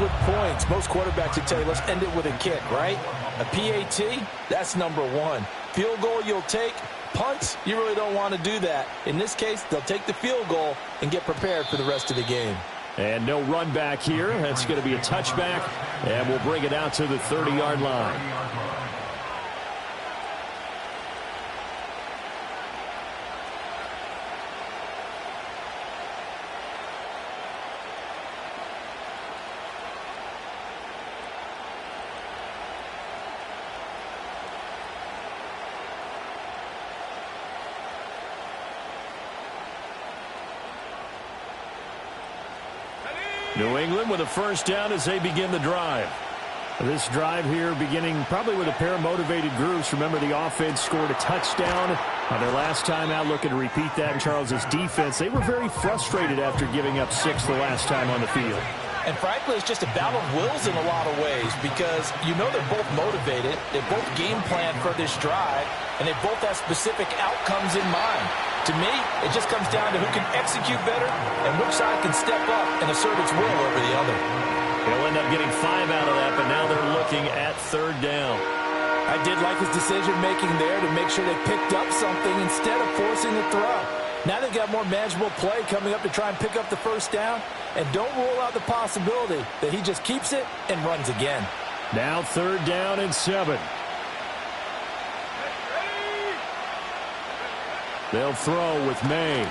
with points. Most quarterbacks would tell you, let's end it with a kick, right? A PAT, that's number one. Field goal you'll take. Punts, you really don't want to do that. In this case, they'll take the field goal and get prepared for the rest of the game. And no run back here. That's going to be a touchback, and we'll bring it out to the 30-yard line. New England with a first down as they begin the drive. This drive here beginning probably with a pair of motivated groups. Remember, the offense scored a touchdown on their last time out. Looking to repeat that in Charles's defense. They were very frustrated after giving up 6 the last time on the field. And frankly, it's just a battle of wills in a lot of ways because you know they're both motivated. They both game plan for this drive, and they both have specific outcomes in mind. To me, it just comes down to who can execute better and which side can step up and assert its will over the other. They'll end up getting 5 out of that, but now they're looking at 3rd down. I did like his decision-making there to make sure they picked up something instead of forcing the throw. Now they've got more manageable play coming up to try and pick up the first down, and don't rule out the possibility that he just keeps it and runs again. Now 3rd down and 7. They'll throw with May.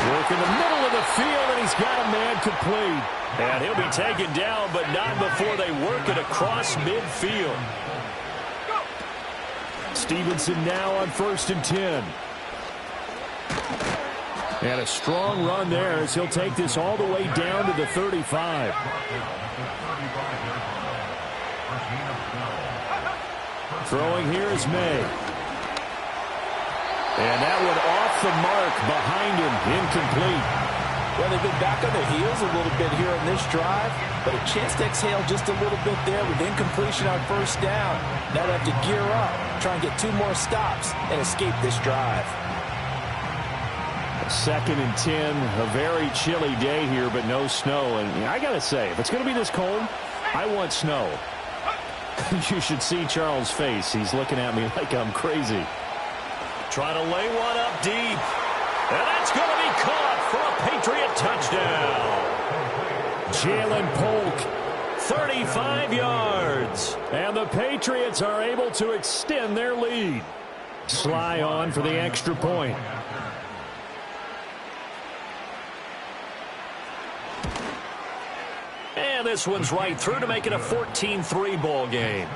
Work in the middle of the field, and he's got a man complete. And he'll be taken down, but not before they work it across midfield. Stevenson now on 1st and 10. And a strong run there as he'll take this all the way down to the 35. Throwing here is May. And that one off the mark behind him, incomplete. Well, they've been back on their heels a little bit here on this drive, but a chance to exhale just a little bit there with incompletion on 1st down. Now they have to gear up, try and get 2 more stops, and escape this drive. 2nd and 10, a very chilly day here, but no snow. And I got to say, if it's going to be this cold, I want snow. You should see Charles' face. He's looking at me like I'm crazy. Trying to lay one up deep. And that's going to be caught for a Patriot touchdown. Jalen Polk, 35 yards. And the Patriots are able to extend their lead. Sly on for the extra point. And this one's right through to make it a 14-3 ball game.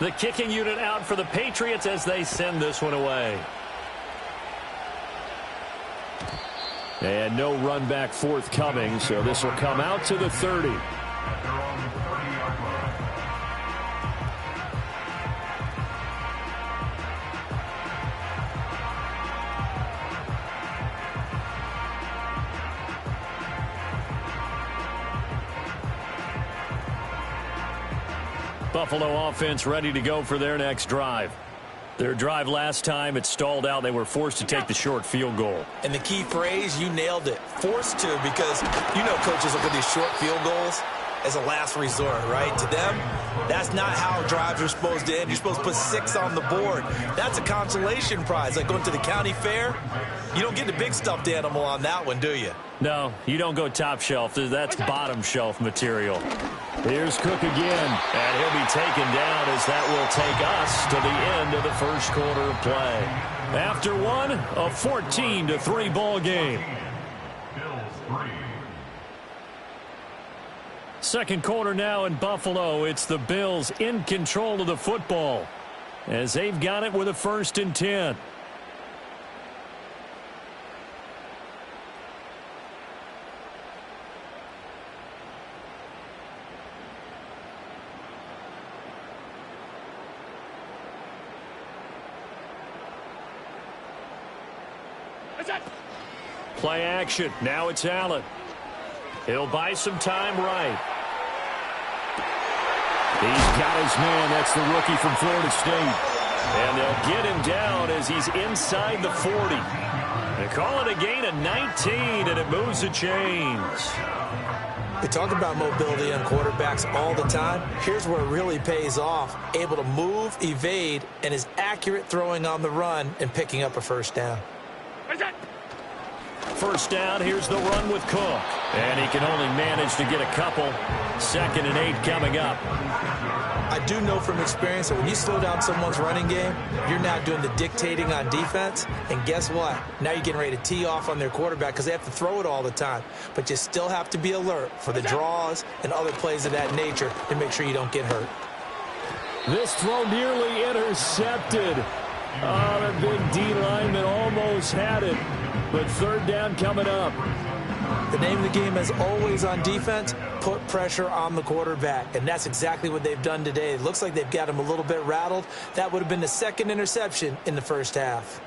The kicking unit out for the Patriots as they send this one away. And no run back forthcoming, so this will come out to the 30. Buffalo offense ready to go for their next drive. Their drive last time, it stalled out. They were forced to take the short field goal. And the key phrase, you nailed it. Forced to, because you know coaches look at these short field goals as a last resort, right? To them, that's not how drives are supposed to end. You're supposed to put 6 on the board. That's a consolation prize. Like going to the county fair, you don't get the big stuffed animal on that one, do you? No, you don't go top shelf. That's bottom shelf material. Here's Cook again, and he'll be taken down as that will take us to the end of the first quarter of play. After one, a 14-3 ball game. Second quarter now in Buffalo. It's the Bills in control of the football as they've got it with a 1st and 10. Play action. Now it's Allen. He'll buy some time right. He's got his man. That's the rookie from Florida State. And they'll get him down as he's inside the 40. They call it a gain of 19, and it moves the chains. We talk about mobility on quarterbacks all the time. Here's where it really pays off. Able to move, evade, and is accurate throwing on the run and picking up a first down. First down, here's the run with Cook. And he can only manage to get a couple. 2nd and 8 coming up. I do know from experience that when you slow down someone's running game, you're now doing the dictating on defense. And guess what? Now you're getting ready to tee off on their quarterback because they have to throw it all the time. But you still have to be alert for the draws and other plays of that nature to make sure you don't get hurt. This throw nearly intercepted. Oh, the big D lineman almost had it. But 3rd down coming up. The name of the game is always on defense, put pressure on the quarterback. And that's exactly what they've done today. It looks like they've got him a little bit rattled. That would have been the 2nd interception in the first half.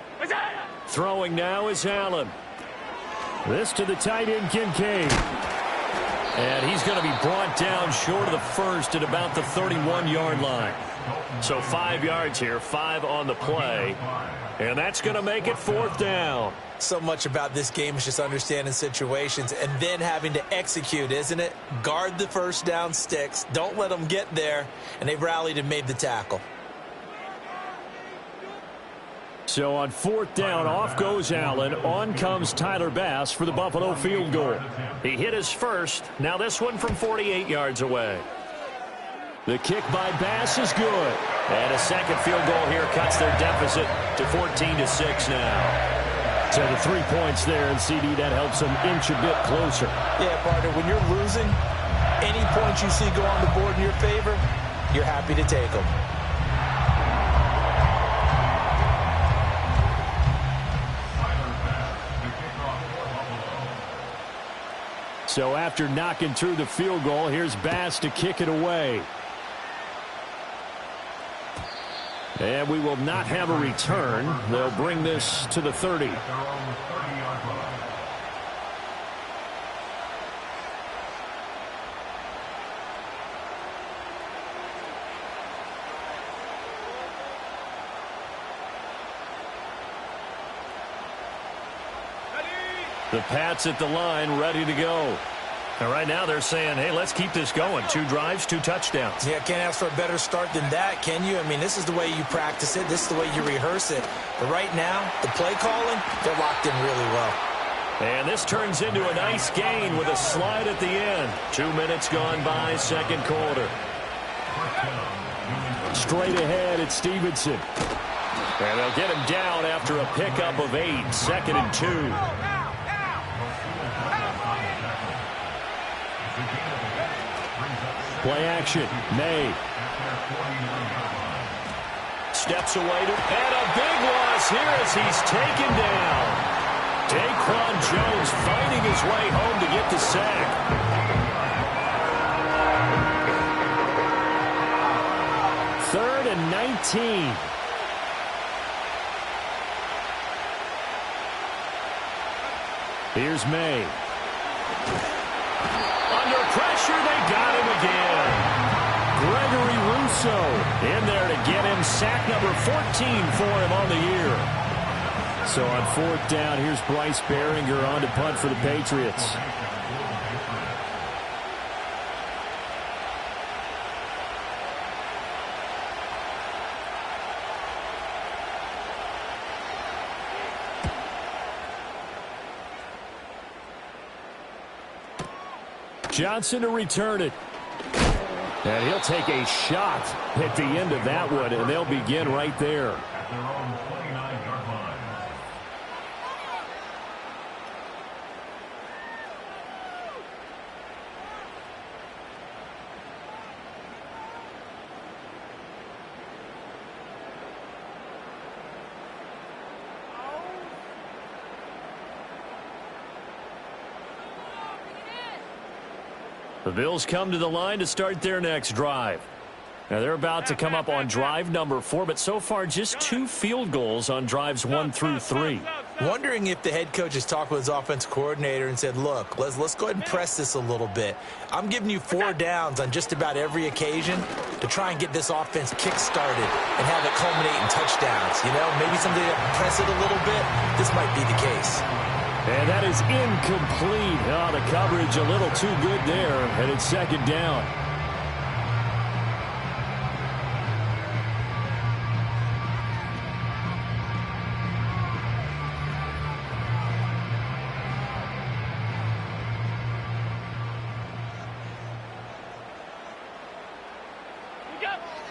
Throwing now is Allen. This to the tight end, Kincaid. And he's going to be brought down short of the first at about the 31-yard line. So 5 yards here, 5 on the play. And that's going to make it 4th down. So much about this game is just understanding situations and then having to execute, isn't it? Guard the first down sticks. Don't let them get there. And they rallied and made the tackle. So on 4th down, off goes Allen. On comes Tyler Bass for the Buffalo field goal. He hit his first. Now this one from 48 yards away. The kick by Bass is good. And a second field goal here cuts their deficit to 14-6 now. So the 3 points there, and CD, that helps them inch a bit closer. Yeah, partner, when you're losing, any points you see go on the board in your favor, you're happy to take them. So after knocking through the field goal, here's Bass to kick it away. And we will not have a return. They'll bring this to the 30. The Pats at the line, ready to go. And right now they're saying, hey, let's keep this going. 2 drives, 2 touchdowns. Yeah, can't ask for a better start than that, can you? I mean, this is the way you practice it. This is the way you rehearse it. But right now, the play calling, they're locked in really well. And this turns into a nice gain with a slide at the end. 2 minutes gone by, 2nd quarter. Straight ahead, it's Stevenson. And they'll get him down after a pickup of 8, 2nd and 2. Play action. May. Steps away to, and a big loss here as he's taken down. Daquan Jones fighting his way home to get the sack. Third and 19. Here's May. Under pressure, they got him again. Gregory Rousseau in there to get him sack number 14 for him on the year. So on 4th down, here's Bryce Behringer on to punt for the Patriots. Johnson to return it. And he'll take a shot at the end of that one, and they'll begin right there. The Bills come to the line to start their next drive. Now they're about to come up on drive number 4, but so far just 2 field goals on drives 1 through 3. Wondering if the head coach has talked with his offensive coordinator and said, look, let's go ahead and press this a little bit. I'm giving you 4 downs on just about every occasion to try and get this offense kick-started and have it culminate in touchdowns. You know, maybe something to press it a little bit. This might be the case. And that is incomplete. Oh, the coverage a little too good there, and it's 2nd down.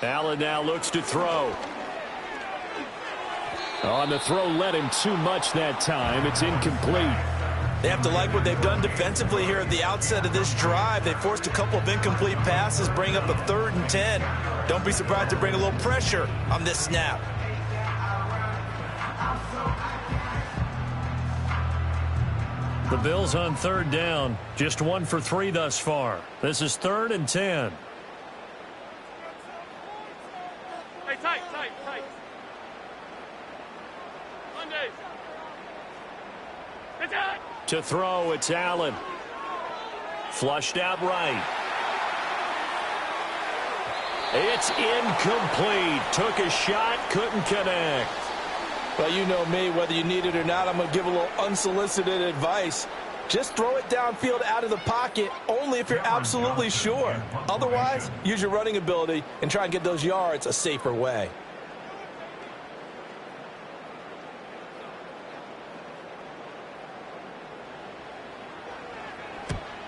Allen now looks to throw. On the throw, led him too much that time. It's incomplete. They have to like what they've done defensively here at the outset of this drive. They forced a couple of incomplete passes, bring up a 3rd and 10. Don't be surprised to bring a little pressure on this snap. The Bills on 3rd down. Just 1 for 3 thus far. This is 3rd and 10. Tight. Mondays. To throw, it's Allen. Flushed out right. It's incomplete. Took a shot, couldn't connect. Well, you know me, whether you need it or not, I'm going to give a little unsolicited advice. Just throw it downfield out of the pocket only if you're absolutely sure. Otherwise, use your running ability and try and get those yards a safer way.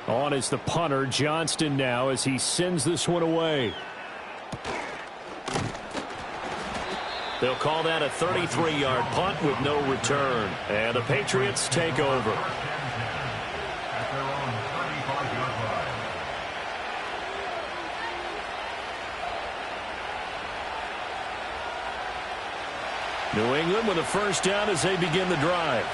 On is the punter, Johnston now, as he sends this one away. They'll call that a 33-yard punt with no return. And the Patriots take over. New England with a 1st down as they begin the drive.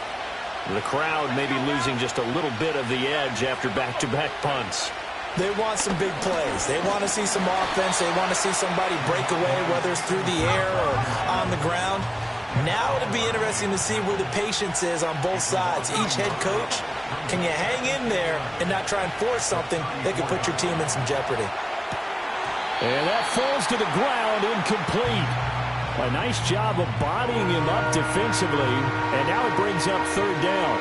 The crowd may be losing just a little bit of the edge after back-to-back punts. They want some big plays. They want to see some offense. They want to see somebody break away, whether it's through the air or on the ground. Now it'll be interesting to see where the patience is on both sides. Each head coach, can you hang in there and not try and force something that could put your team in some jeopardy? And that falls to the ground, incomplete. A nice job of bodying him up defensively, and now it brings up 3rd down.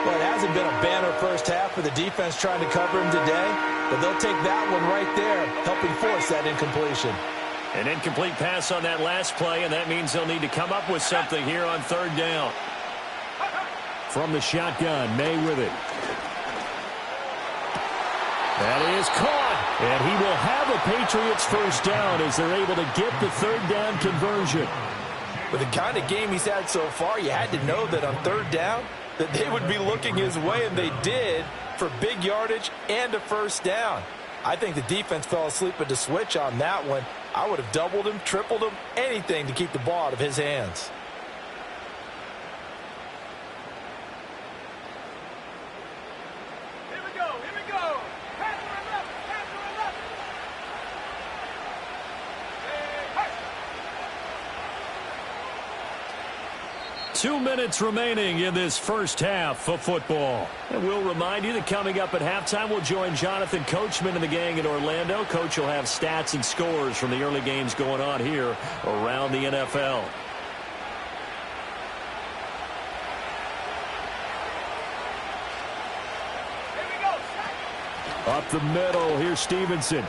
Well, it hasn't been a banner first half for the defense trying to cover him today, but they'll take that one right there, helping force that incompletion. An incomplete pass on that last play, and that means they'll need to come up with something here on 3rd down. From the shotgun, May with it. That is caught. And he will have a Patriots 1st down as they're able to get the 3rd down conversion. With the kind of game he's had so far, you had to know that on 3rd down that they would be looking his way, and they did, for big yardage and a 1st down. I think the defense fell asleep at the switch on that one. I would have doubled him, tripled him, anything to keep the ball out of his hands. Here we go. 2 minutes remaining in this 1st half of football. And we'll remind you that coming up at halftime, we'll join Jonathan Coachman and the gang in Orlando. Coach will have stats and scores from the early games going on here around the NFL. Up the middle, here's Stevenson.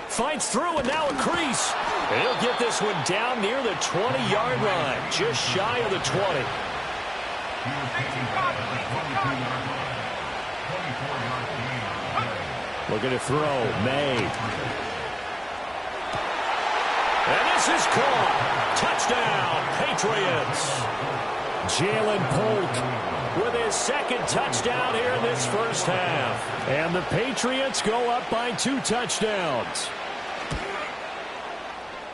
Fights through, and now a crease. And he'll get this one down near the 20-yard line, just shy of the 20. Looking to throw, May. And this is caught. Touchdown, Patriots. Jalen Polk with his 2nd touchdown here in this 1st half. And the Patriots go up by 2 touchdowns.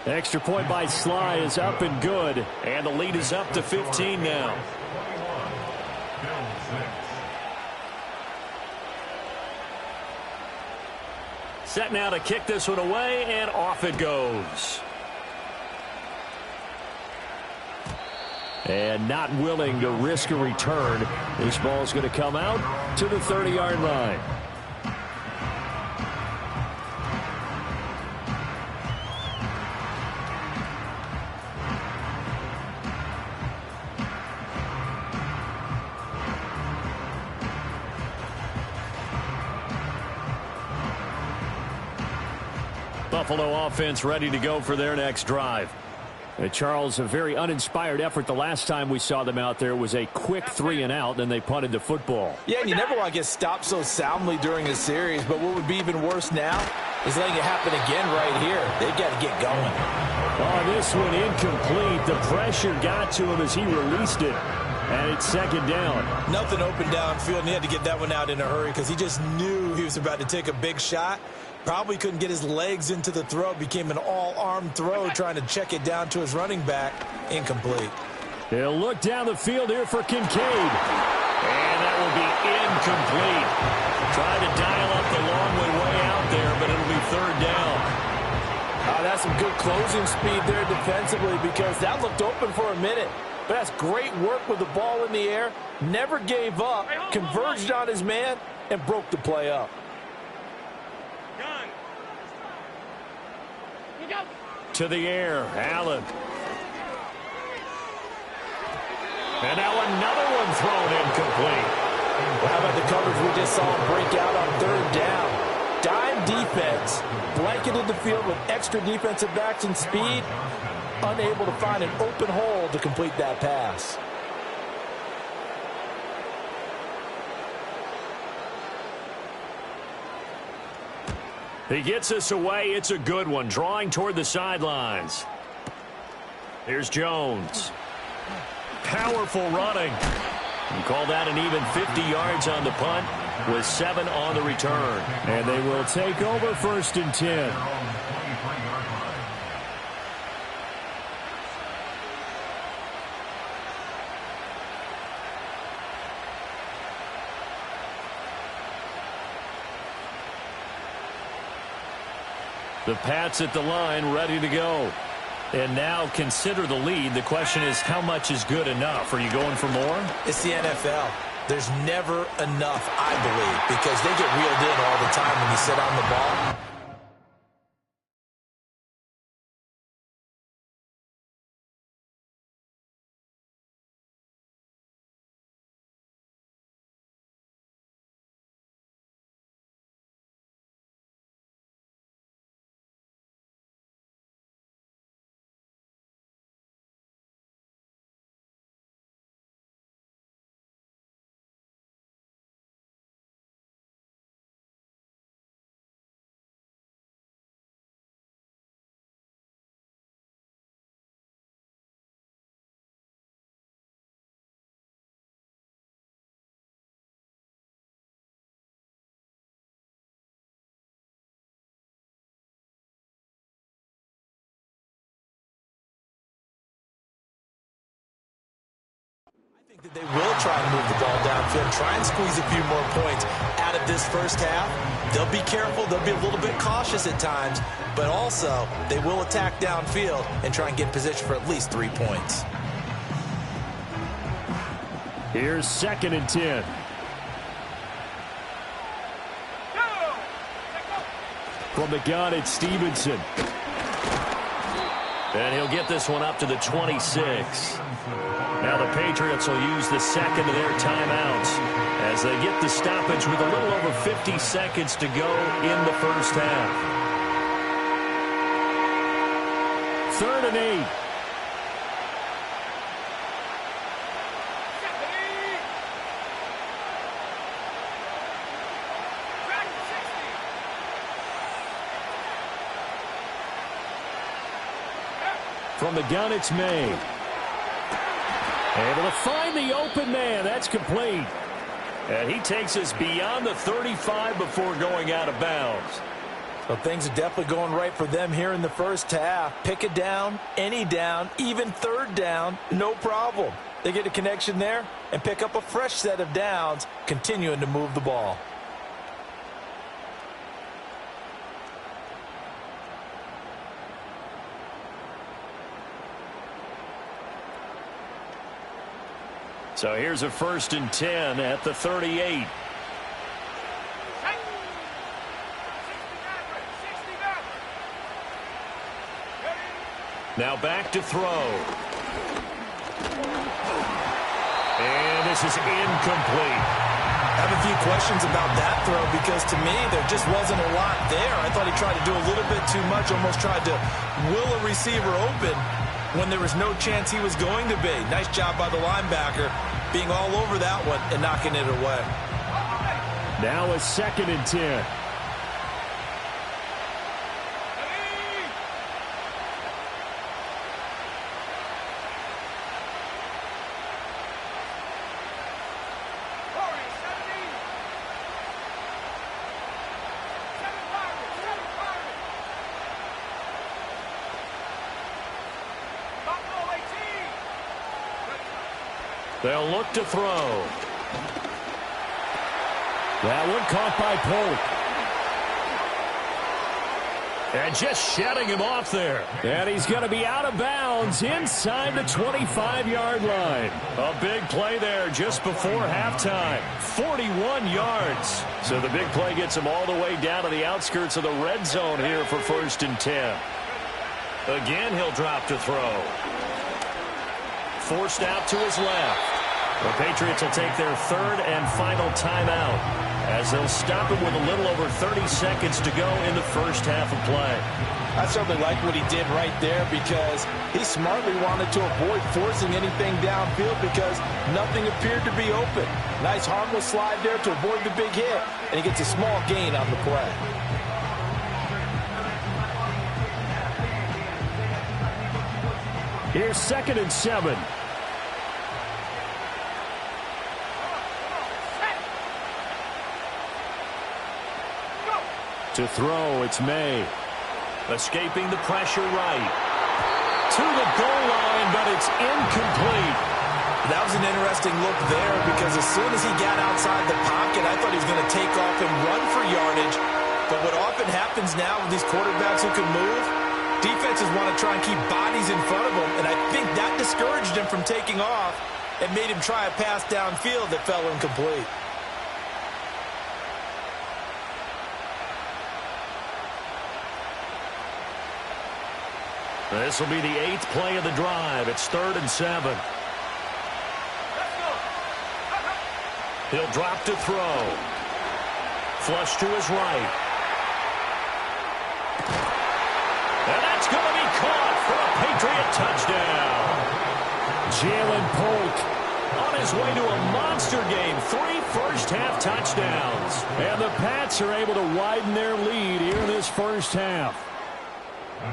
Extra point by Sly is up and good, and the lead is up to 15 now. Set now to kick this one away, and off it goes. And not willing to risk a return. This ball is going to come out to the 30-yard line. Buffalo offense ready to go for their next drive. Charles, a very uninspired effort the last time we saw them out there was a quick 3 and out, and they punted the football. Yeah, and you never want to get stopped so soundly during a series, but what would be even worse now is letting it happen again right here. They've got to get going. Oh, this one incomplete. The pressure got to him as he released it, and it's second down. Nothing open downfield, and he had to get that one out in a hurry because he just knew he was about to take a big shot. Probably couldn't get his legs into the throw. Became an all-arm throw trying to check it down to his running back. Incomplete. He'll look down the field here for Kincaid. And that will be incomplete. Trying to dial up the long way out there, but it'll be third down. That's some good closing speed there defensively because that looked open for a minute. But that's great work with the ball in the air. Never gave up, converged on his man, and broke the play up. To the air, Allen. And now another one thrown incomplete. Well, how about the coverage we just saw him break out on third down? Dime defense, blanketed the field with extra defensive backs and speed, unable to find an open hole to complete that pass. He gets us away. It's a good one. Drawing toward the sidelines. Here's Jones. Powerful running. You call that an even 50 yards on the punt with 7 on the return. And they will take over 1st and 10. The Pats at the line, ready to go. And now consider the lead. The question is, how much is good enough? Are you going for more? It's the NFL. There's never enough, I believe, because they get reeled in all the time when you sit on the ball. I think that they will try and move the ball downfield, try and squeeze a few more points out of this first half. They'll be careful. They'll be a little bit cautious at times, but also they will attack downfield and try and get in position for at least 3 points. Here's 2nd and 10. From the gun, it's Stevenson. And he'll get this one up to the 26. Now the Patriots will use the second of their timeouts as they get the stoppage with a little over 50 seconds to go in the first half. 3rd and 8. From the gun, it's May. Able to find the open man. That's complete. And he takes us beyond the 35 before going out of bounds. So things are definitely going right for them here in the first half. Pick a down, any down, even 3rd down, no problem. They get a connection there and pick up a fresh set of downs, continuing to move the ball. So here's a 1st and 10 at the 38. Now back to throw. And this is incomplete. I have a few questions about that throw because to me there just wasn't a lot there. I thought he tried to do a little bit too much, almost tried to will a receiver open when there was no chance he was going to be. Nice job by the linebacker being all over that one and knocking it away. Now a 2nd and 10. They'll look to throw. That one caught by Polk. And just shutting him off there. And he's going to be out of bounds inside the 25-yard line. A big play there just before halftime. 41 yards. So the big play gets him all the way down to the outskirts of the red zone here for 1st and 10. Again, he'll drop to throw. Forced out to his left. The Patriots will take their 3rd and final timeout as they'll stop him with a little over 30 seconds to go in the first half of play. I certainly like what he did right there because he smartly wanted to avoid forcing anything downfield because nothing appeared to be open. Nice harmless slide there to avoid the big hit, and he gets a small gain on the play. Here's 2nd and 7. To throw, it's May. Escaping the pressure right. To the goal line, but it's incomplete. That was an interesting look there because as soon as he got outside the pocket, I thought he was going to take off and run for yardage. But what often happens now with these quarterbacks who can move, defenses want to try and keep bodies in front of them, and I think that discouraged him from taking off and made him try a pass downfield that fell incomplete. This will be the 8th play of the drive. It's 3rd and 7. He'll drop to throw. Flush to his right. And that's going to be caught for a Patriot touchdown. Jalen Polk On his way to a monster game. 3 first-half touchdowns. And the Pats are able to widen their lead here in this first half.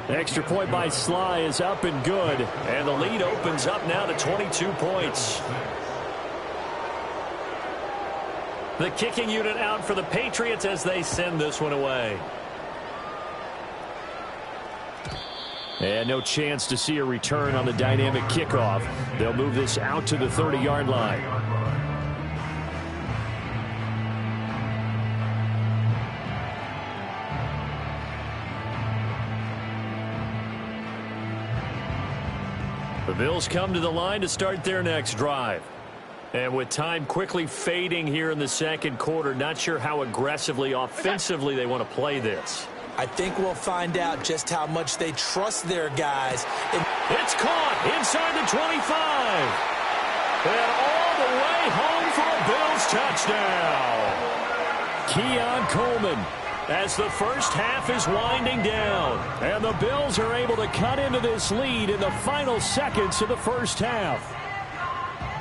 Extra point by Sly is up and good. And the lead opens up now to 22 points. The kicking unit out for the Patriots as they send this one away. And no chance to see a return on the dynamic kickoff. They'll move this out to the 30-yard line. The Bills come to the line to start their next drive. And with time quickly fading here in the second quarter, not sure how aggressively, offensively they want to play this. I think we'll find out just how much they trust their guys. It's caught inside the 25. And all the way home for a Bills touchdown. Keon Coleman. As the first half is winding down. And the Bills are able to cut into this lead in the final seconds of the first half.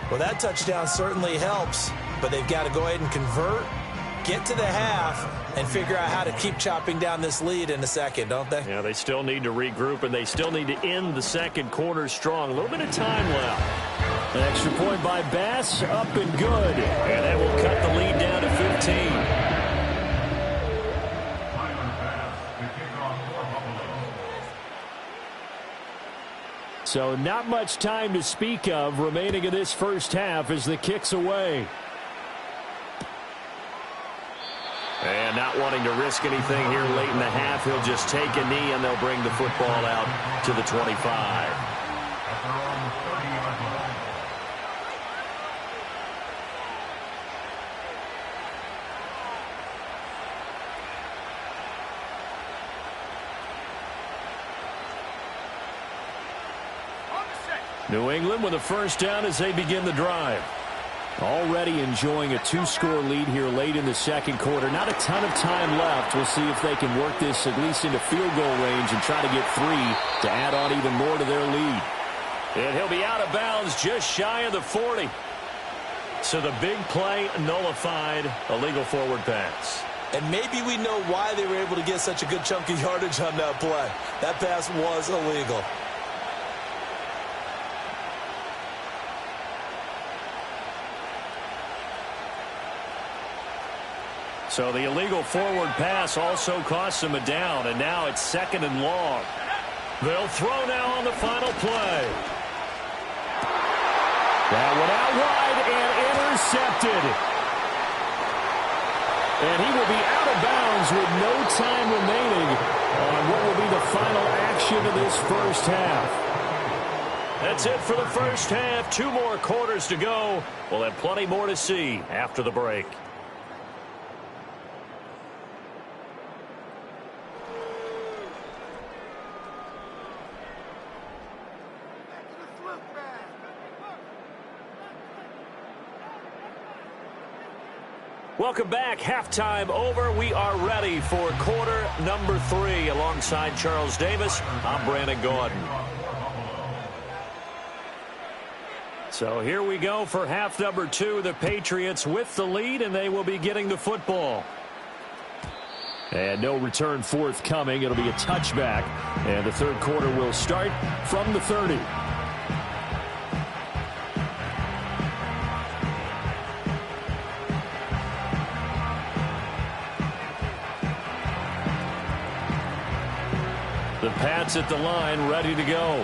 Well, that touchdown certainly helps, but they've got to go ahead and convert, get to the half, and figure out how to keep chopping down this lead in the second, don't they? Yeah, they still need to regroup, and they still need to end the second quarter strong. A little bit of time left. An extra point by Bass, up and good. And that will cut the lead down to 15. So not much time to speak of remaining in this first half as the kick's away. And not wanting to risk anything here late in the half, he'll just take a knee and they'll bring the football out to the 25. New England with a first down as they begin the drive. Already enjoying a 2-score lead here late in the second quarter. Not a ton of time left. We'll see if they can work this at least into field goal range and try to get 3 to add on even more to their lead. And he'll be out of bounds just shy of the 40. So the big play nullified, a legal forward pass. And maybe we know why they were able to get such a good chunk of yardage on that play. That pass was illegal. So the illegal forward pass also costs them a down, and now it's 2nd and long. They'll throw now on the final play. That one out wide and intercepted. And he will be out of bounds with no time remaining on what will be the final action of this first half. That's it for the first half. 2 more quarters to go. We'll have plenty more to see after the break. Welcome back. Halftime over. We are ready for quarter number 3. Alongside Charles Davis, I'm Brandon Gordon. So here we go for half number 2. The Patriots with the lead, and they will be getting the football. And no return forthcoming. It'll be a touchback, and the third quarter will start from the 30. The Pats at the line, ready to go.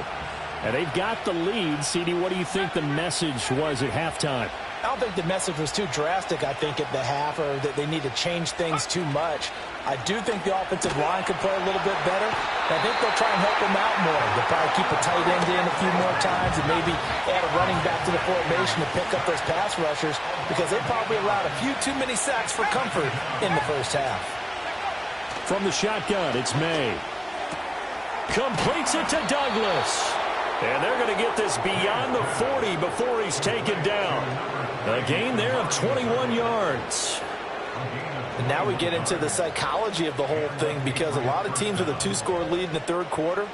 And they've got the lead. CD, what do you think the message was at halftime? I don't think the message was too drastic, I think, at the half, or that they need to change things too much. I do think the offensive line could play a little bit better. I think they'll try and help them out more. They'll probably keep a tight end in a few more times and maybe add a running back to the formation to pick up those pass rushers, because they probably allowed a few too many sacks for comfort in the first half. From the shotgun, it's May. Completes it to Douglas. And they're going to get this beyond the 40 before he's taken down. A gain there of 21 yards. And now we get into the psychology of the whole thing, because a lot of teams with a 2-score lead in the third quarter,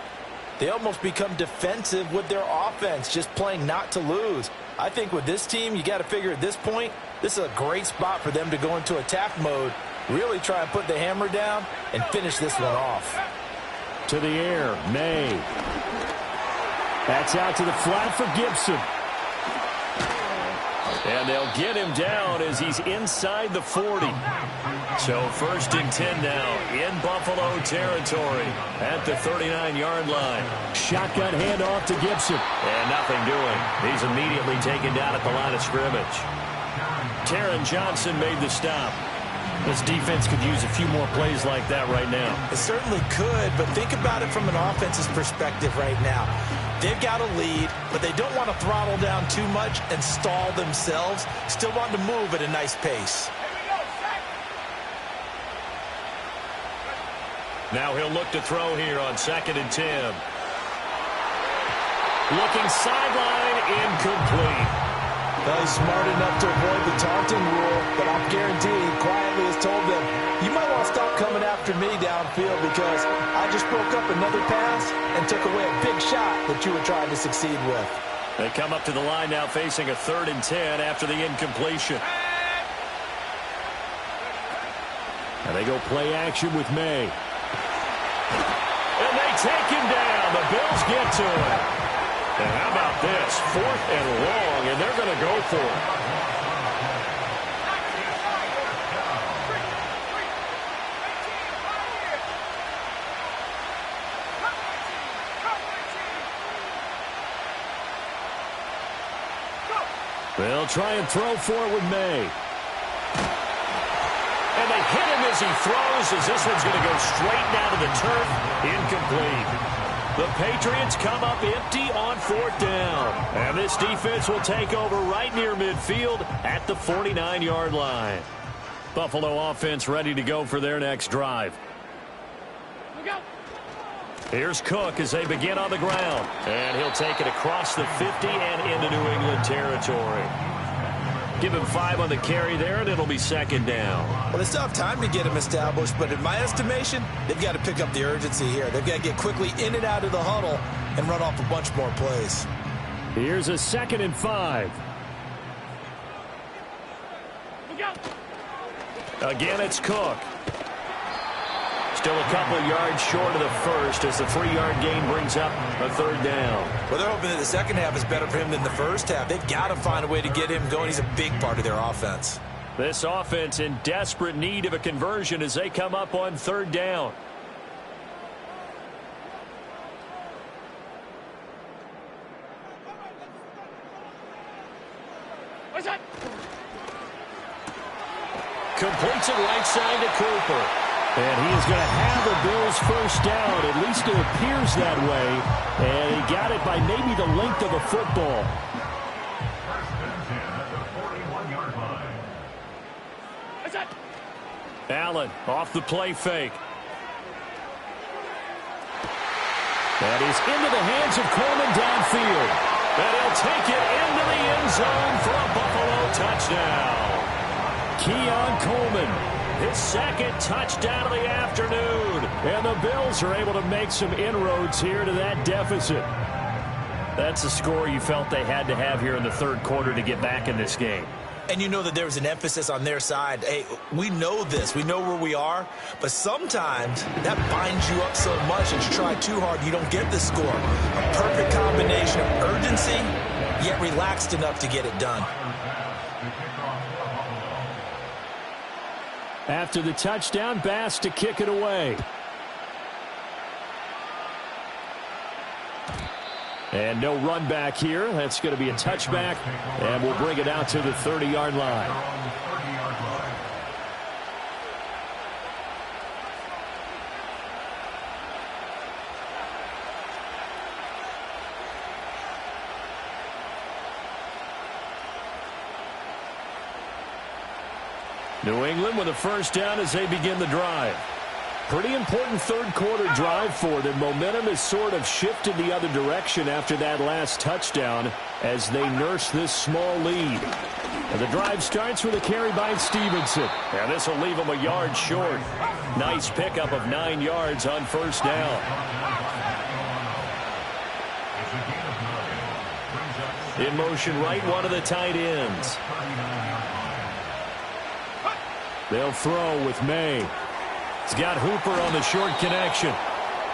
they almost become defensive with their offense, just playing not to lose. I think with this team, you got to figure at this point, this is a great spot for them to go into attack mode, really try and put the hammer down and finish this one off. To the air, May. That's out to the flat for Gibson. And they'll get him down as he's inside the 40. So 1st and 10 now in Buffalo territory at the 39-yard line. Shotgun handoff to Gibson. And nothing doing. He's immediately taken down at the line of scrimmage. Taron Johnson made the stop. This defense could use a few more plays like that right now. It certainly could, but think about it from an offense's perspective right now. They've got a lead, but they don't want to throttle down too much and stall themselves. Still want to move at a nice pace. Now he'll look to throw here on 2nd and 10. Looking sideline, incomplete. Well, he's smart enough to avoid the taunting rule, but I'm guaranteed he quietly has told them, you might want to stop coming after me downfield, because I just broke up another pass and took away a big shot that you were trying to succeed with. They come up to the line now facing a 3rd and 10 after the incompletion. And they go play action with May. And they take him down. The Bills get to him. And how about this? 4th and long, and they're going to go for it. They'll try and throw for it with May. And they hit him as he throws, as this one's going to go straight down to the turf. Incomplete. The Patriots come up empty on 4th down. And this defense will take over right near midfield at the 49-yard line. Buffalo offense ready to go for their next drive. Here's Cook as they begin on the ground. And he'll take it across the 50 and into New England territory. Give him 5 on the carry there, and it'll be second down. Well, they still have time to get him established, but in my estimation, they've got to pick up the urgency here. They've got to get quickly in and out of the huddle and run off a bunch more plays. Here's a 2nd and 5. Again, it's Cook. Still a couple yards short of the first as the 3-yard gain brings up a 3rd down. Well, they're hoping that the second half is better for him than the first half. They've got to find a way to get him going. He's a big part of their offense. This offense in desperate need of a conversion as they come up on 3rd down. Completes it right side to Cooper. And he is going to have the Bills first down. At least it appears that way. And he got it by maybe the length of a football. Allen off the play fake. That is into the hands of Coleman downfield. And he'll take it into the end zone for a Buffalo touchdown. Keon Coleman. His 2nd touchdown of the afternoon. And the Bills are able to make some inroads here to that deficit. That's a score you felt they had to have here in the 3rd quarter to get back in this game. And you know that there was an emphasis on their side. Hey, we know this. We know where we are. But sometimes that binds you up so much that you try too hard, you don't get the score. A perfect combination of urgency, yet relaxed enough to get it done. After the touchdown, Bass to kick it away. And no run back here. That's going to be a touchback. And we'll bring it out to the 30-yard line. New England with a first down as they begin the drive. Pretty important 3rd quarter drive for them. Momentum has sort of shifted the other direction after that last touchdown as they nurse this small lead. And the drive starts with a carry by Stevenson. And this will leave them a yard short. Nice pickup of 9 yards on first down. In motion right, one of the tight ends. They'll throw with May. He's got Hooper on the short connection.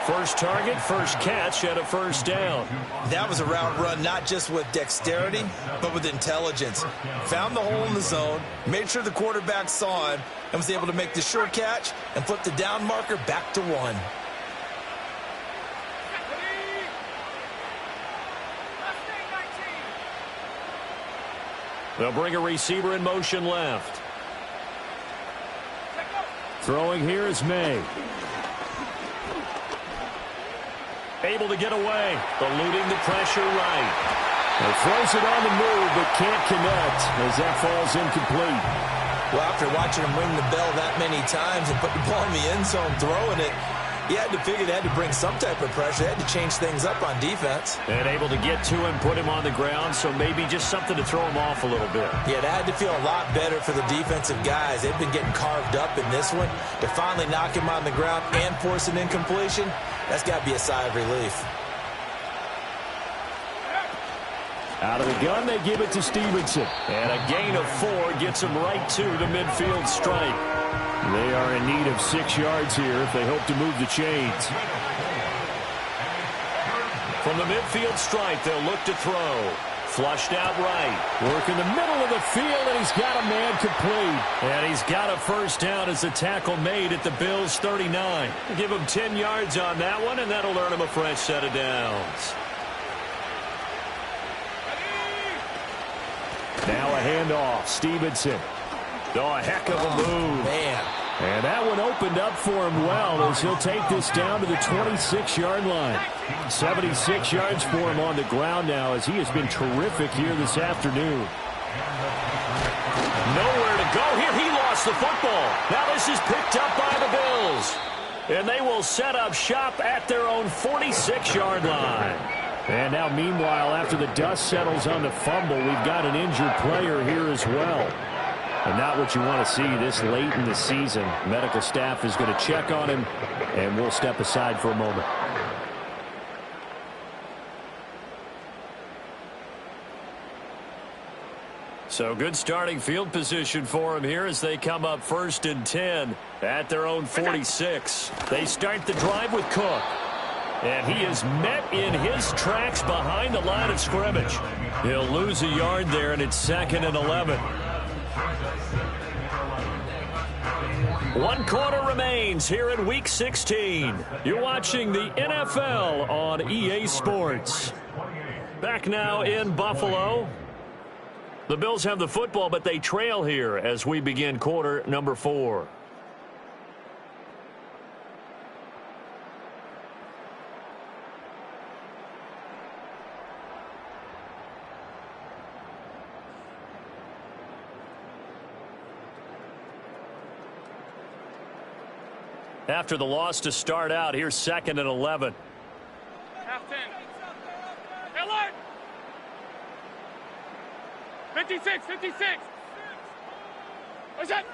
First target, first catch, and a first down. That was a route run not just with dexterity, but with intelligence. Found the hole in the zone, made sure the quarterback saw him, and was able to make the short catch and flip the down marker back to 1. They'll bring a receiver in motion left. Throwing here is May. Able to get away. Eluding the pressure right. He throws it on the move, but can't connect as that falls incomplete. Well, after watching him ring the bell that many times and put the ball in the end zone throwing it, he had to figure they had to bring some type of pressure. They had to change things up on defense. And able to get to him, put him on the ground, so maybe just something to throw him off a little bit. Yeah, that had to feel a lot better for the defensive guys. They've been getting carved up in this one. To finally knock him on the ground and force an incompletion, that's got to be a sigh of relief. Out of the gun, they give it to Stevenson. And a gain of 4 gets him right to the midfield stripe. They are in need of 6 yards here if they hope to move the chains. From the midfield stripe, they'll look to throw. Flushed out right. Work in the middle of the field, and he's got a man complete. And he's got a first down as the tackle made at the Bills' 39. Give him 10 yards on that one, and that'll earn him a fresh set of downs. Now a handoff. Stevenson. Oh, a heck of a move. Man. And that one opened up for him well as he'll take this down to the 26-yard line. 76 yards for him on the ground now as he has been terrific here this afternoon. Nowhere to go here. He lost the football. Now this is picked up by the Bills. And they will set up shop at their own 46-yard line. And now, meanwhile, after the dust settles on the fumble, we've got an injured player here as well. And not what you want to see this late in the season. Medical staff is going to check on him, and we'll step aside for a moment. So good starting field position for him here as they come up 1st and 10 at their own 46. They start the drive with Cook. And he is met in his tracks behind the line of scrimmage. He'll lose a yard there, and it's 2nd and 11. 1 quarter remains here in Week 16. You're watching the NFL on EA Sports. Back now in Buffalo. The Bills have the football, but they trail here as we begin quarter number 4. After the loss to start out, here's 2nd and 11. Half 10. Alert! 56, 56. What's that?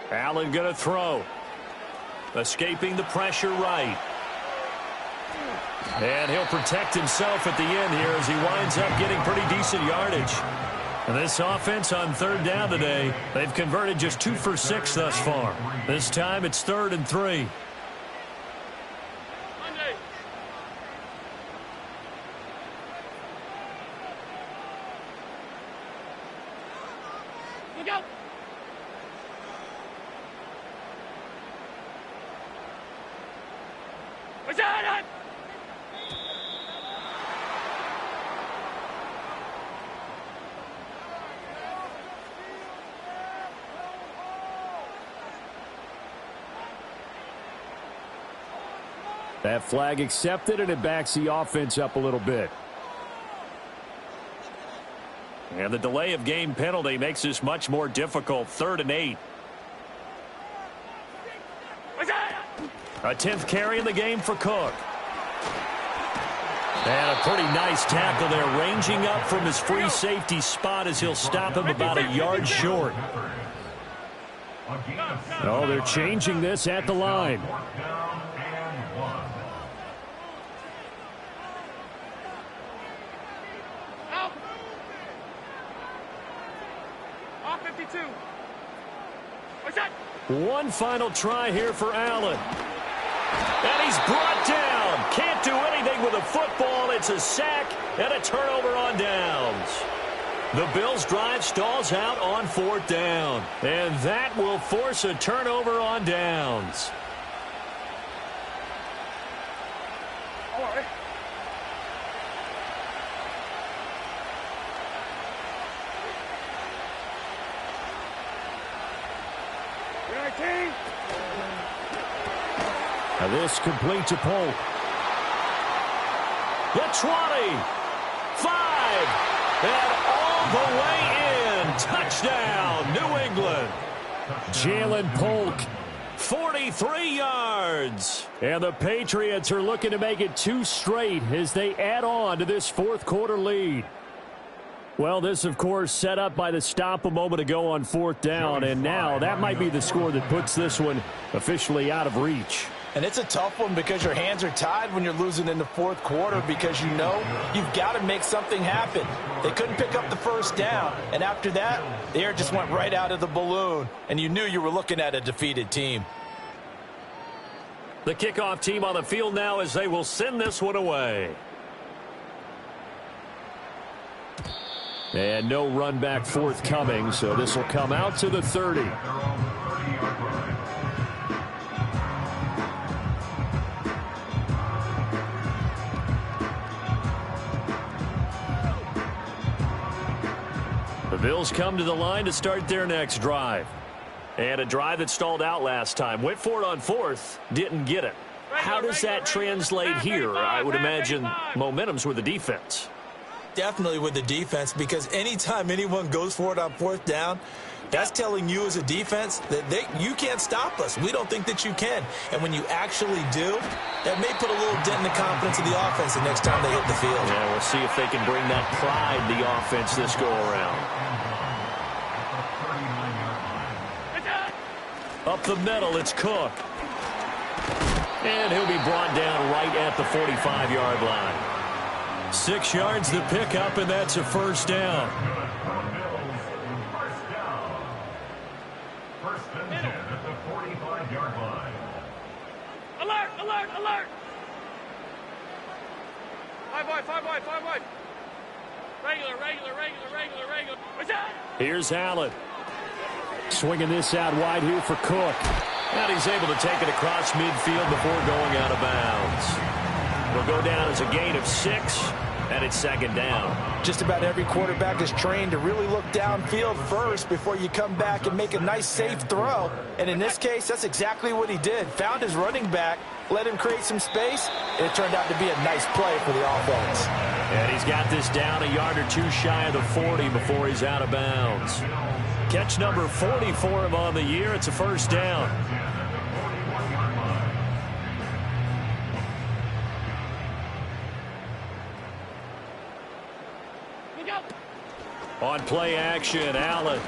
Allen going to throw. Escaping the pressure right. And he'll protect himself at the end here as he winds up getting pretty decent yardage. And this offense on 3rd down today, they've converted just 2 for 6 thus far. This time it's 3rd and 3. Look out! What's that? That flag accepted, and it backs the offense up a little bit. And the delay of game penalty makes this much more difficult. 3rd and 8. A 10th carry in the game for Cook. And a pretty nice tackle there, ranging up from his free safety spot as he'll stop him about a yard short. Oh, they're changing this at the line. All 52. What's that? One final try here for Allen. And he's brought down. Can't do anything with a football. It's a sack and a turnover on downs. The Bills' drive stalls out on 4th down. And that will force a turnover on downs. All right. Now this complete to Polk. The 20. 5. And all the way in. Touchdown, New England. Jalen Polk. 43 yards. And the Patriots are looking to make it 2 straight as they add on to this 4th quarter lead. Well, this, of course, set up by the stop a moment ago on 4th down, and now that might be the score that puts this one officially out of reach. And it's a tough one because your hands are tied when you're losing in the 4th quarter because you know you've got to make something happen. They couldn't pick up the 1st down, and after that, the air just went right out of the balloon, and you knew you were looking at a defeated team. The kickoff team on the field now as they will send this one away. And no run back forthcoming, so this will come out to the 30. The Bills come to the line to start their next drive. And a drive that stalled out last time. Went for it on 4th, didn't get it. How does that translate here? I would imagine momentum's with the defense. Definitely with the defense, because anytime anyone goes for it on fourth down, that's telling you as a defense that you can't stop us. We don't think that you can. And when you actually do, that may put a little dent in the confidence of the offense the next time they hit the field. Yeah, we'll see if they can bring that pride the offense this go-around. Up the middle, it's Cook. And he'll be brought down right at the 45-yard line. 6 yards to pick up, and that's a first down. First and 10 at the 45-yard line. Alert, alert, alert. 5 wide, 5 wide, 5 wide. Regular. What's that? Here's Allen. Swinging this out wide here for Cook. And he's able to take it across midfield before going out of bounds. It'll go down as a gain of 6, and it's second down. Just about every quarterback is trained to really look downfield first before you come back and make a nice, safe throw. And in this case, that's exactly what he did. Found his running back, let him create some space, and it turned out to be a nice play for the offense. And he's got this down a yard or two shy of the 40 before he's out of bounds. Catch number 40 for him on the year. It's a first down. On play action, Allen.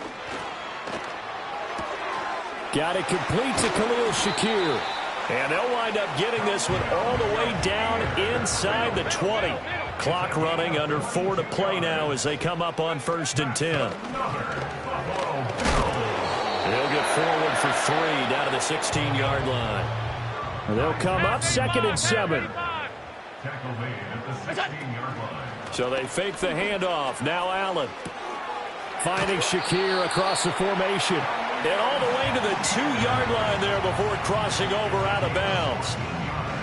Got it complete to Khalil Shakir. And they'll wind up getting this one all the way down inside the 20. Clock running, under 4 to play now as they come up on 1st and 10. They'll get forward for 3 down to the 16-yard line. They'll come up 2nd and 7. Tackle made at the 16-yard line. So they fake the handoff. Now Allen. Finding Shakir across the formation. And all the way to the 2-yard line there before crossing over out of bounds.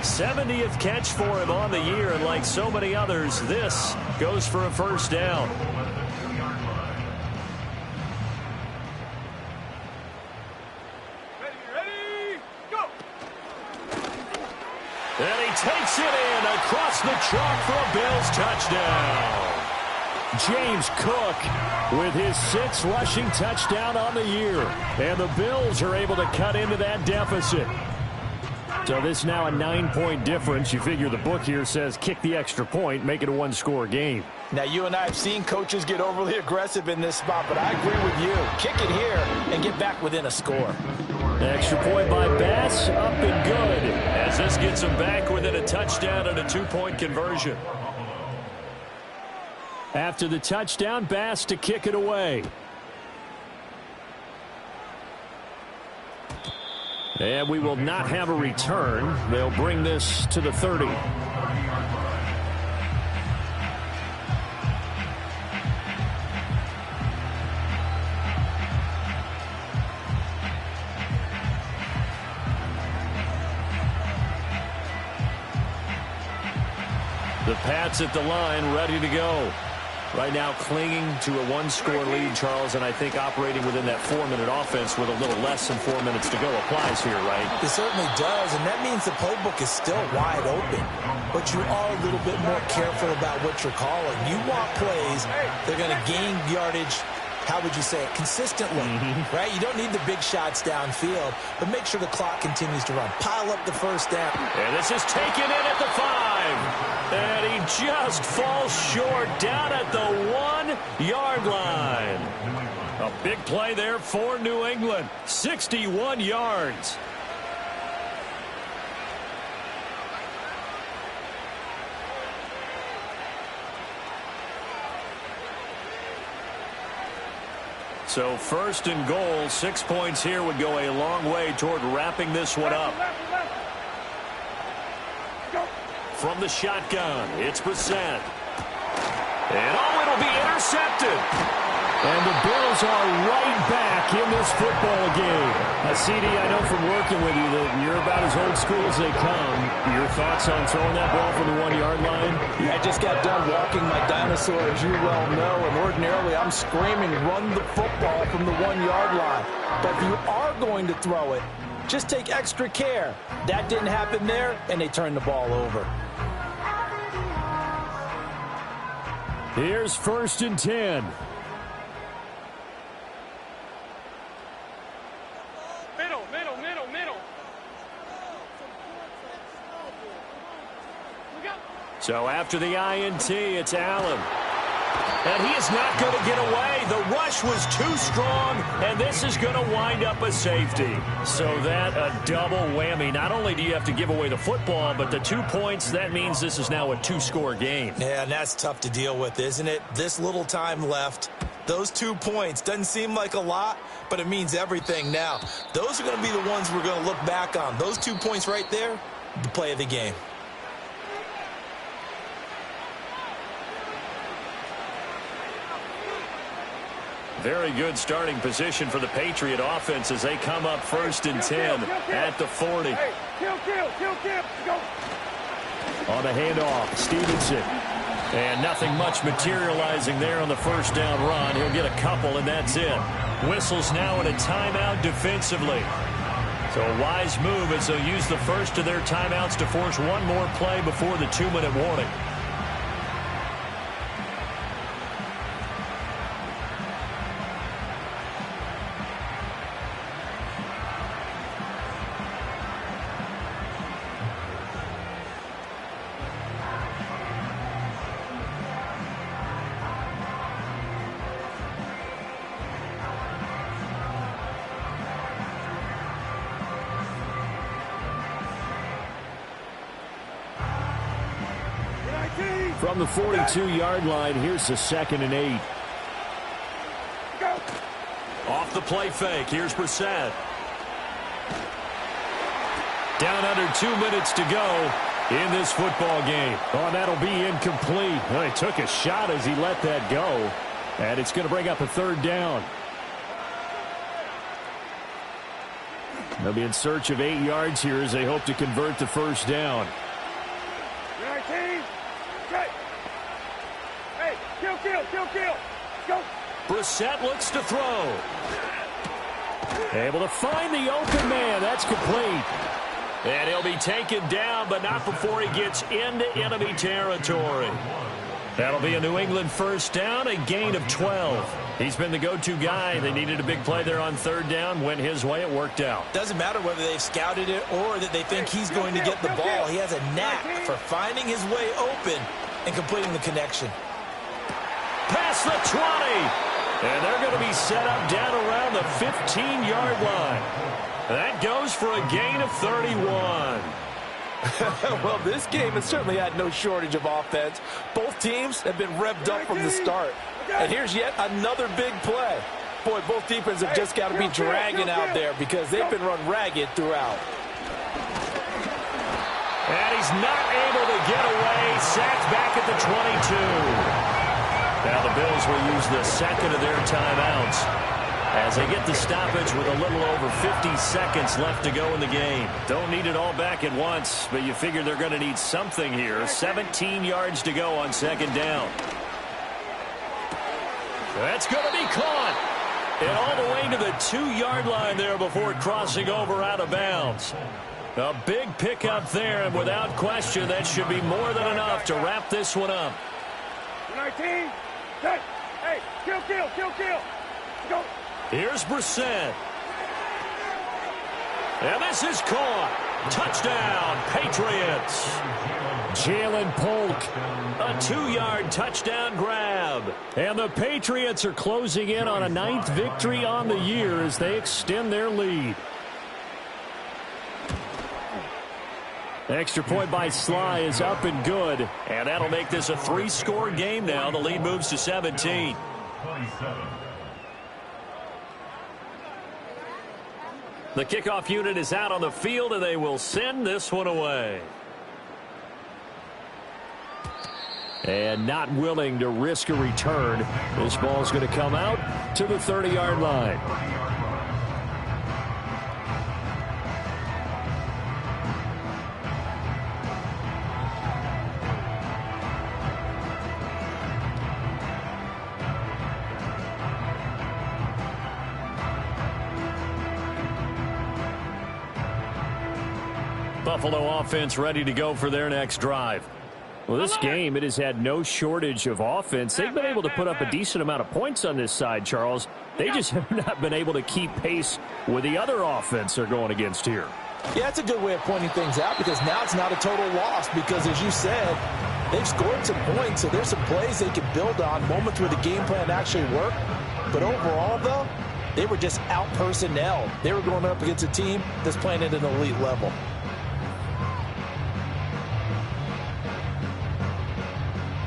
70th catch for him on the year, and like so many others, this goes for a first down. Ready, go! And he takes it in across the chalk for a Bills touchdown. James Cook with his 6th rushing touchdown on the year. And the Bills are able to cut into that deficit. So this now a 9-point difference. You figure the book here says kick the extra point, make it a 1-score game. Now, you and I have seen coaches get overly aggressive in this spot, but I agree with you. Kick it here and get back within a score. Extra point by Bass, up and good. As this gets him back within a touchdown and a 2-point conversion. After the touchdown, Bass to kick it away. And we will not have a return. They'll bring this to the 30. The Pats at the line, ready to go. Right now clinging to a 1-score lead, Charles, and I think operating within that 4-minute offense with a little less than 4 minutes to go applies here, right? It certainly does, and that means the playbook is still wide open. But you are a little bit more careful about what you're calling. You want plays that are going to gain yardage, how would you say it, consistently, right? You don't need the big shots downfield, but make sure the clock continues to run. Pile up the first down. And this is taken in at the 5. And he just falls short down at the 1-yard line. A big play there for New England. 61 yards. So 1st and goal, 6 points here would go a long way toward wrapping this one up. From the shotgun, it's Brissett. And it'll be intercepted. And the Bills are right back in this football game. CD, I know from working with you that you're about as old school as they come. Your thoughts on throwing that ball from the 1-yard line? Yeah, I just got done walking my dinosaur, as you well know, and ordinarily I'm screaming, run the football from the 1-yard line. But if you are going to throw it, just take extra care. That didn't happen there, and they turned the ball over. Here's 1st and 10. Middle, middle, middle, middle. Look out. So after the INT, it's Allen. And he is not going to get away. The rush was too strong, and this is going to wind up a safety. So that a double whammy. Not only do you have to give away the football, but the 2 points, that means this is now a 2-score game. Yeah, and that's tough to deal with, isn't it? This little time left. Those 2 points doesn't seem like a lot, but it means everything now. Those are going to be the ones we're going to look back on. Those 2 points right there, the play of the game. Very good starting position for the Patriot offense as they come up 1st and 10 at the 40. Hey, kill, go. On the handoff, Stevenson. And nothing much materializing there on the 1st down run. He'll get a couple, and that's it. Whistles now in a timeout defensively. So a wise move as they'll use the first of their timeouts to force one more play before the 2-minute warning. From the 42-yard line, here's the 2nd and 8. Go. Off the play fake, here's Brissett. Down under 2 minutes to go in this football game. Oh, that'll be incomplete. Well, he took a shot as he let that go. And it's going to bring up a 3rd down. They'll be in search of 8 yards here as they hope to convert the 1st down. 19. Okay. Hey, kill. Go. Brissett looks to throw. Able to find the open man. That's complete. And he'll be taken down, but not before he gets into enemy territory. That'll be a New England 1st down, a gain of 12. He's been the go-to guy. They needed a big play there on 3rd down. Went his way. It worked out. Doesn't matter whether they've scouted it or that they think he's going to get the ball. He has a knack for finding his way open and completing the connection. Past the 20. And they're going to be set up down around the 15-yard line. That goes for a gain of 31. Well, this game has certainly had no shortage of offense. Both teams have been revved up from the start. And here's yet another big play. Boy, both defenses have just got to be dragging out there because they've been run ragged throughout. And he's not able to get away. Sacked back at the 22. Now the Bills will use the 2nd of their timeouts as they get the stoppage with a little over 50 seconds left to go in the game. Don't need it all back at once, but you figure they're going to need something here. 17 yards to go on 2nd down. That's going to be caught. And all the way to the 2-yard line there before crossing over out of bounds. A big pickup there, and without question, that should be more than enough to wrap this one up. 19. Hey, kill. Go. Here's Brissett. And this is caught. Touchdown, Patriots. Jalen Polk. A 2-yard touchdown grab. And the Patriots are closing in on a 9th victory on the year as they extend their lead. Extra point by Sly is up and good. And that'll make this a 3-score game now. The lead moves to 17. 27. The kickoff unit is out on the field, and they will send this one away. And not willing to risk a return. This ball's going to come out to the 30-yard line. Buffalo offense ready to go for their next drive. Well, this game, it has had no shortage of offense. They've been able to put up a decent amount of points on this side, Charles. They just have not been able to keep pace with the other offense they're going against here. Yeah, that's a good way of pointing things out because now it's not a total loss because, as you said, they've scored some points, so there's some plays they can build on, moments where the game plan actually worked. But overall, though, they were just out-personnel. They were going up against a team that's playing at an elite level.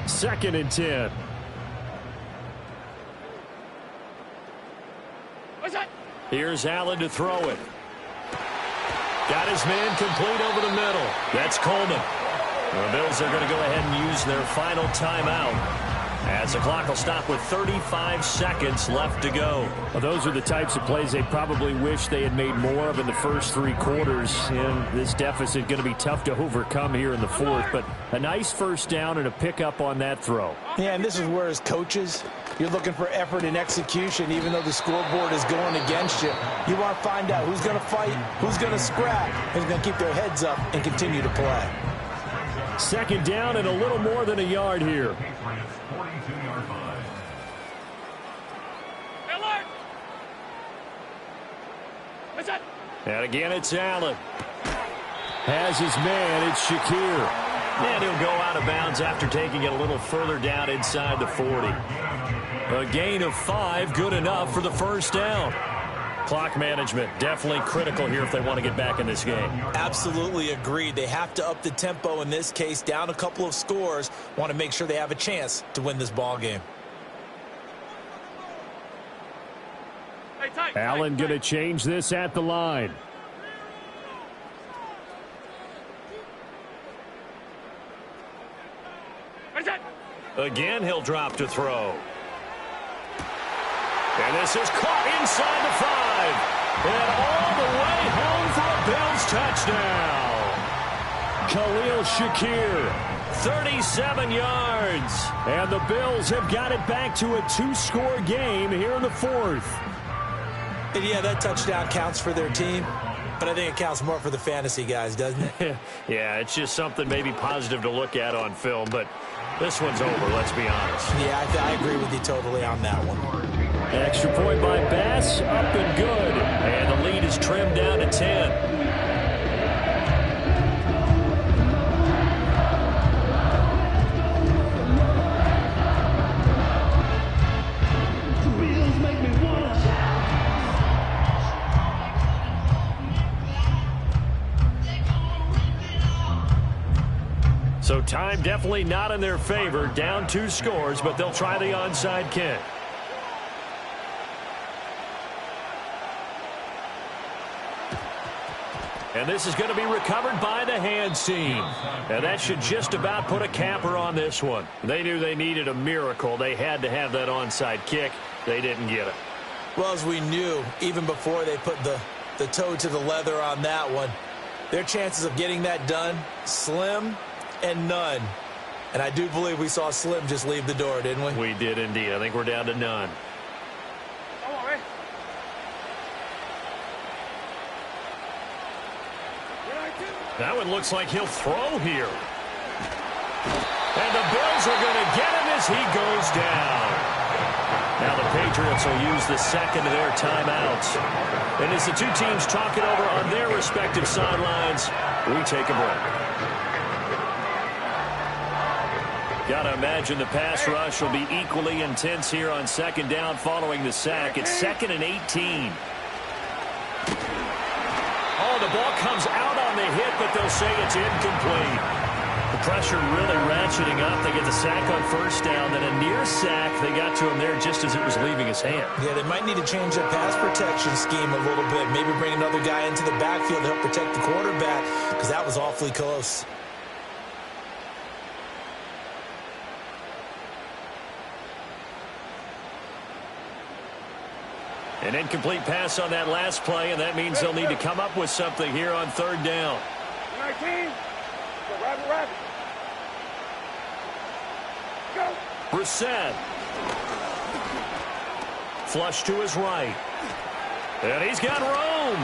Second and 10. Here's Allen to throw it. Got his man complete over the middle. That's Coleman. The Bills are going to go ahead and use their final timeout as the clock will stop with 35 seconds left to go. Well, those are the types of plays they probably wish they had made more of in the first 3 quarters. And this deficit going to be tough to overcome here in the fourth. But a nice first down and a pickup on that throw. Yeah, and this is where, as coaches, you're looking for effort and execution, even though the scoreboard is going against you. You want to find out who's going to fight, who's going to scrap, who's going to keep their heads up and continue to play. Second down and a little more than a yard here. Patriots 42-yard line. And again, it's Allen. Has his man, it's Shakir. And he'll go out of bounds after taking it a little further down inside the 40. A gain of 5, good enough for the first down. Clock management definitely critical here if they want to get back in this game. Absolutely agreed. They have to up the tempo in this case, down a couple of scores. Want to make sure they have a chance to win this ball game. Allen going to change this at the line. Again, he'll drop to throw. And this is caught inside the 5. And all the way home for a Bills touchdown. Khalil Shakir, 37 yards. And the Bills have got it back to a 2-score game here in the fourth. And yeah, that touchdown counts for their team, but I think it counts more for the fantasy guys, doesn't it? Yeah, it's just something maybe positive to look at on film, but this one's over, let's be honest. Yeah, I agree with you totally on that one. Extra point by Bass, up and good. And the lead is trimmed down to 10. So time definitely not in their favor. Down 2 scores, but they'll try the onside kick. And this is going to be recovered by the hands team. And that should just about put a capper on this one. They knew they needed a miracle. They had to have that onside kick. They didn't get it. Well, as we knew, even before they put the toe to the leather on that one, their chances of getting that done, slim and none. And I do believe we saw Slim just leave the door, didn't we? We did indeed. I think we're down to none. That one looks like he'll throw here. And the Bills are going to get him as he goes down. Now the Patriots will use the second of their timeouts. And as the two teams talk it over on their respective sidelines, we take a break. Got to imagine the pass rush will be equally intense here on second down following the sack. It's 2nd and 18. Oh, the ball comes out on the hit, but they'll say it's incomplete. The pressure really ratcheting up. They get the sack on first down, then a near sack. They got to him there just as it was leaving his hand. Yeah, they might need to change their pass protection scheme a little bit. Maybe bring another guy into the backfield to help protect the quarterback, because that was awfully close. An incomplete pass on that last play, and that means they'll need to come up with something here on third down. 19. Rabbit. Go. Brissett. Flush to his right. And he's got room.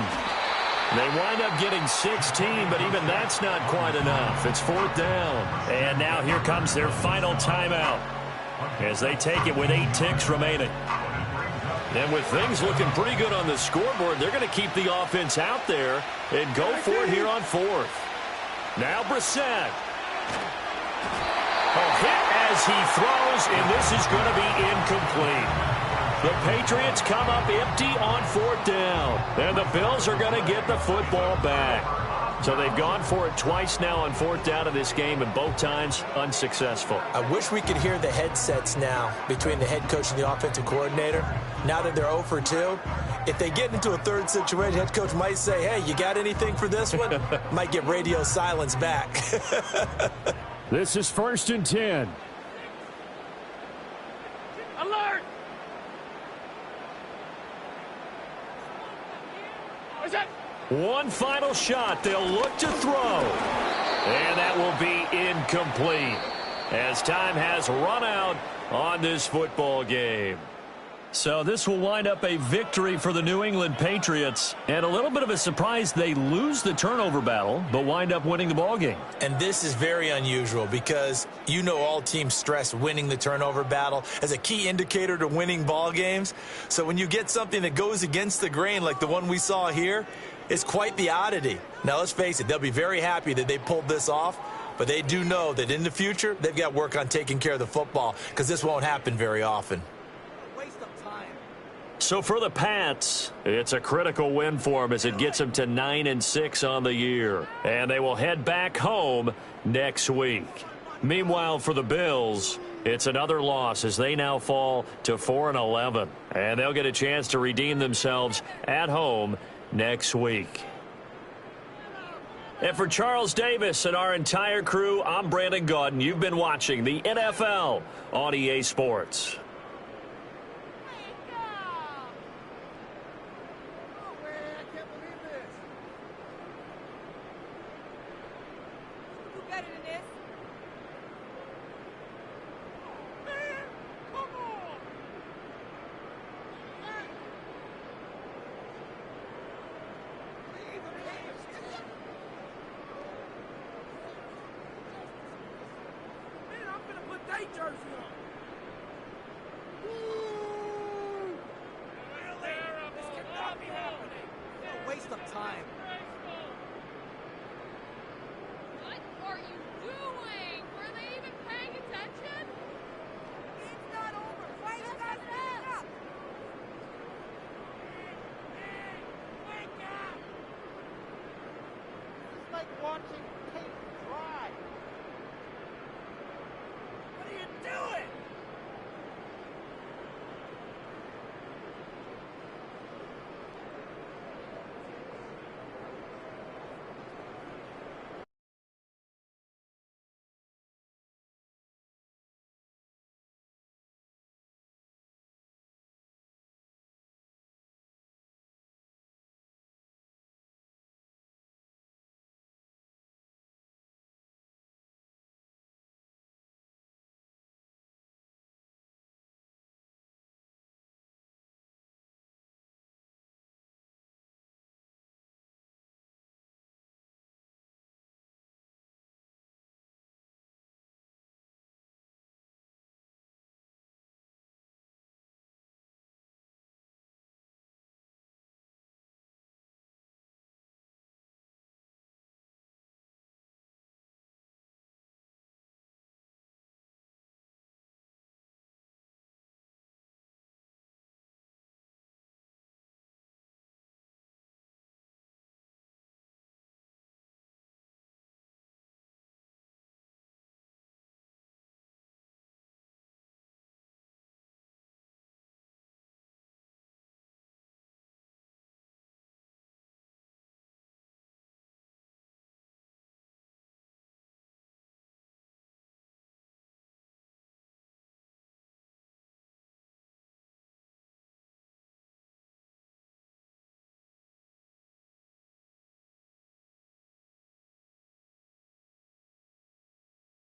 They wind up getting 16, but even that's not quite enough. It's 4th down. And now here comes their final timeout as they take it with 8 ticks remaining. And with things looking pretty good on the scoreboard, they're going to keep the offense out there and go for it here on 4th. Now Brissett. A hit as he throws, and this is going to be incomplete. The Patriots come up empty on 4th down, and the Bills are going to get the football back. So they've gone for it twice now on 4th down in this game, and both times unsuccessful. I wish we could hear the headsets now between the head coach and the offensive coordinator. Now that they're 0 for 2, if they get into a third situation, head coach might say, hey, you got anything for this one? Might get radio silence back. This is 1st and 10. Alert! One final shot. They'll look to throw. And that will be incomplete as time has run out on this football game. So this will wind up a victory for the New England Patriots. And a little bit of a surprise, they lose the turnover battle, but wind up winning the ball game. And this is very unusual because you know all teams stress winning the turnover battle as a key indicator to winning ball games. So when you get something that goes against the grain like the one we saw here, it's quite the oddity. Now let's face it, they'll be very happy that they pulled this off, but they do know that in the future they've got work on taking care of the football because this won't happen very often. So for the Pats, it's a critical win for them as it gets them to 9-6 on the year. And they will head back home next week. Meanwhile, for the Bills, it's another loss as they now fall to 4-11. And they'll get a chance to redeem themselves at home next week. And for Charles Davis and our entire crew, I'm Brandon Gaudin. You've been watching the NFL on EA Sports. Watching